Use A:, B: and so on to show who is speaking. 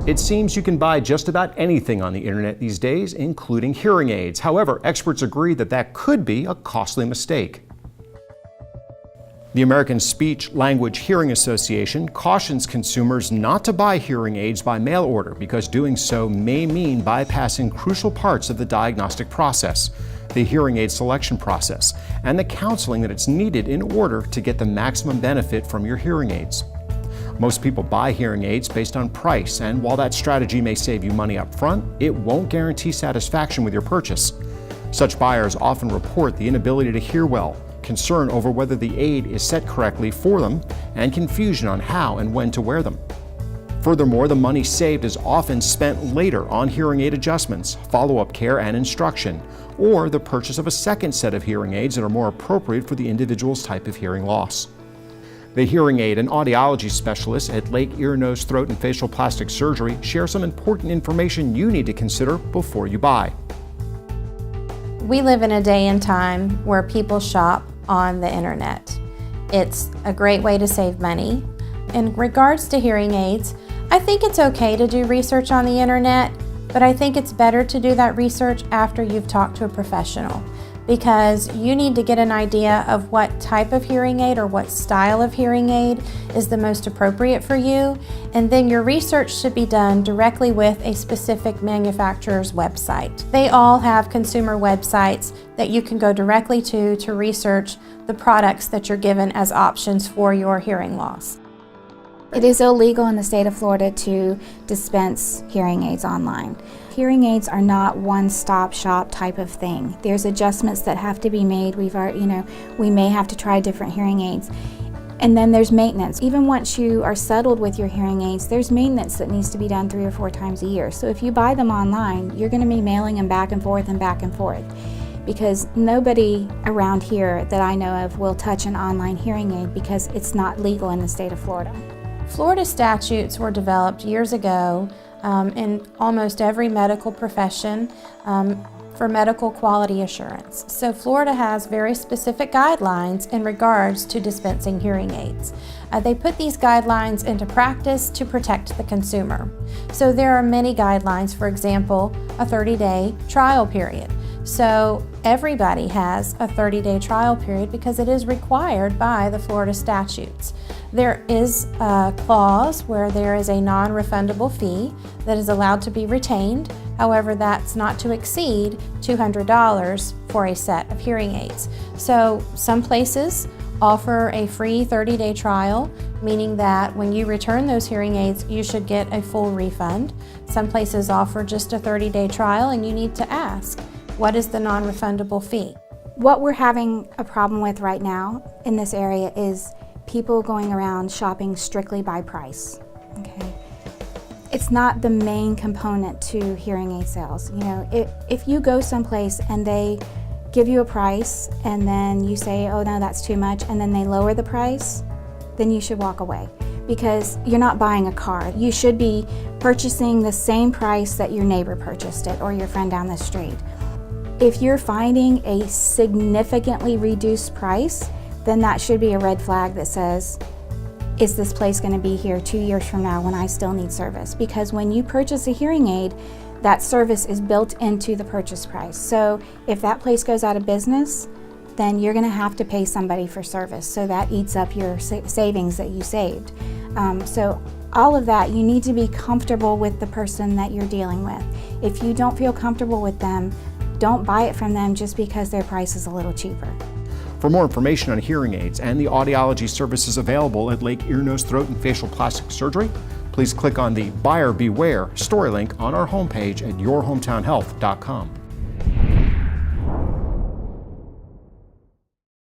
A: It seems you can buy just about anything on the internet these days, including hearing aids. However, experts agree that that could be a costly mistake. The American Speech Language Hearing Association cautions consumers not to buy hearing aids by mail order because doing so may mean bypassing crucial parts of the diagnostic process, the hearing aid selection process, and the counseling that is needed in order to get the maximum benefit from your hearing aids. Most people buy hearing aids based on price, and while that strategy may save you money up front, it won't guarantee satisfaction with your purchase. Such buyers often report the inability to hear well, concern over whether the aid is set correctly for them, and confusion on how and when to wear them. Furthermore, the money saved is often spent later on hearing aid adjustments, follow-up care and instruction, or the purchase of a second set of hearing aids that are more appropriate for the individual's type of hearing loss. The hearing aid and audiology specialist at Lake, Ear, Nose, Throat, and Facial Plastic Surgery share some important information you need to consider before you buy.
B: We live in a day and time where people shop on the internet. It's a great way to save money. In regards to hearing aids, I think it's okay to do research on the internet, but I think it's better to do that research after you've talked to a professional, because you need to get an idea of what type of hearing aid or what style of hearing aid is the most appropriate for you, and then your research should be done directly with a specific manufacturer's website. They all have consumer websites that you can go directly to research the products that you're given as options for your hearing loss.
C: It is illegal in the state of Florida to dispense hearing aids online. Hearing aids are not one-stop shop type of thing. There's adjustments that have to be made. We may have to try different hearing aids. And then there's maintenance. Even once you are settled with your hearing aids, there's maintenance that needs to be done 3 or 4 times a year. So if you buy them online, you're going to be mailing them back and forth, because nobody around here that I know of will touch an online hearing aid because it's not legal in the state of Florida.
B: Florida statutes were developed years ago in almost every medical profession for medical quality assurance. So Florida has very specific guidelines in regards to dispensing hearing aids. They put these guidelines into practice to protect the consumer. So there are many guidelines, for example, a 30-day trial period. So everybody has a 30-day trial period because it is required by the Florida statutes. There is a clause where there is a non-refundable fee that is allowed to be retained. However, that's not to exceed $200 for a set of hearing aids. So some places offer a free 30-day trial, meaning that when you return those hearing aids, you should get a full refund. Some places offer just a 30-day trial, and you need to ask, what is the non-refundable fee?
C: What we're having a problem with right now in this area is people going around shopping strictly by price. Okay, it's not the main component to hearing aid sales. If you go someplace and they give you a price and then you say, oh no, that's too much, and then they lower the price, then you should walk away, because you're not buying a car. You should be purchasing the same price that your neighbor purchased it or your friend down the street. If you're finding a significantly reduced price, then that should be a red flag that says, is this place going to be here 2 years from now when I still need service? Because when you purchase a hearing aid, that service is built into the purchase price. So if that place goes out of business, then you're going to have to pay somebody for service. So that eats up your savings that you saved. So all of that, you need to be comfortable with the person that you're dealing with. If you don't feel comfortable with them, don't buy it from them just because their price is a little cheaper.
A: For more information on hearing aids and the audiology services available at Lake, Ear, Nose, Throat, and Facial Plastic Surgery, please click on the Buyer Beware story link on our homepage at yourhometownhealth.com.